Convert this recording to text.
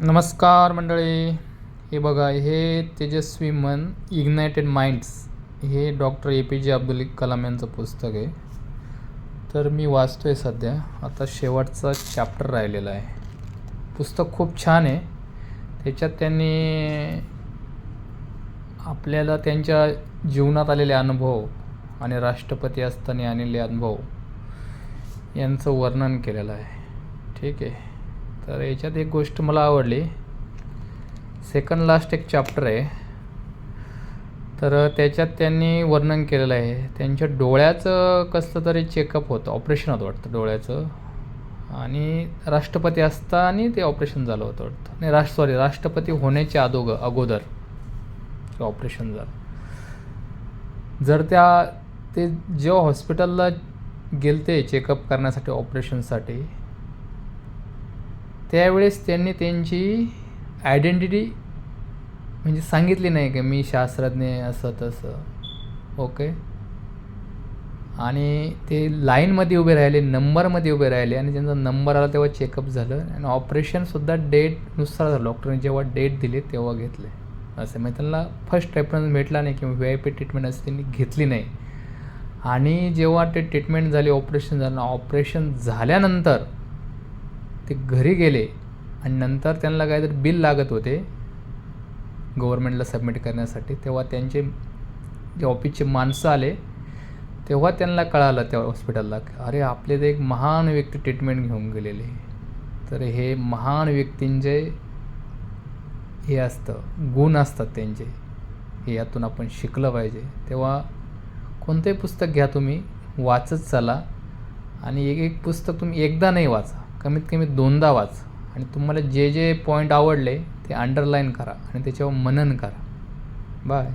नमस्कार मंडळी. हे बघा, हे तेजस्वी मन इग्नायटेड माइंड्स हे डॉक्टर APJ अब्दुल कलाम यांचं पुस्तक आहे. तर मी वाचतो आहे सध्या. आता शेवटचा चॅप्टर राहिलेला आहे. पुस्तक खूप छान आहे. त्याच्यात त्यांनी आपल्याला त्यांच्या जीवनात आलेले अनुभव आणि राष्ट्रपती असताना आलेले अनुभव यांचं वर्णन केलेलं आहे. ठीक आहे. तर याच्यात एक गोष्ट मला आवडली. सेकंड लास्ट एक चॅप्टर आहे. तर त्याच्यात त्यांनी वर्णन केलेलं आहे त्यांच्या डोळ्याचं कसलं तरी चेकअप होतं, ऑपरेशन होतं वाटतं डोळ्याचं, आणि राष्ट्रपती असताना ते ऑपरेशन झालं होतं वाटतं. नाही, राष्ट्रपती होण्याच्या अगोदर ऑपरेशन झालं. जर ते जेव्हा हॉस्पिटलला गेलते चेकअप करण्यासाठी, ऑपरेशनसाठी, त्यावेळेस त्यांनी त्यांची आयडेंटिटी म्हणजे सांगितली नाही की मी शास्त्रज्ञ असं तसं. ओके. आणि ते लाईनमध्ये उभे राहिले, नंबरमध्ये उभे राहिले, आणि त्यांचा नंबर आला तेव्हा चेकअप झालं. आणि ऑपरेशनसुद्धा डेटनुसार झालं. डॉक्टरने जेव्हा डेट दिली तेव्हा घेतले असं. म्हणजे त्यांना फर्स्ट रेफरन्स भेटला नाही किंवा VIP ट्रीटमेंट असं त्यांनी घेतली नाही. आणि जेव्हा ते ट्रीटमेंट झाली, ऑपरेशन झालं, ऑपरेशन झाल्यानंतर ते घरी गेले आणि नंतर त्यांना काहीतरी बिल लागत होते गव्हर्मेंटला सबमिट करण्यासाठी. तेव्हा त्यांचे जे ऑफिसचे माणसं आले तेव्हा त्यांना कळालं त्या हॉस्पिटलला, अरे आपले ते एक महान व्यक्ती ट्रीटमेंट घेऊन गेलेले. तर हे महान व्यक्तींचे हे असतं, गुण असतात त्यांचे, हे यातून आपण शिकलं पाहिजे. तेव्हा कोणतंही पुस्तक घ्या, तुम्ही वाचत चला. आणि एक पुस्तक तुम्ही एकदा नाही वाचा, कमीत कमी 2दा वाचा. आणि तुम्हाला जे जे पॉईंट आवडले ते अंडरलाईन करा आणि त्याच्यावर मनन करा. बाय.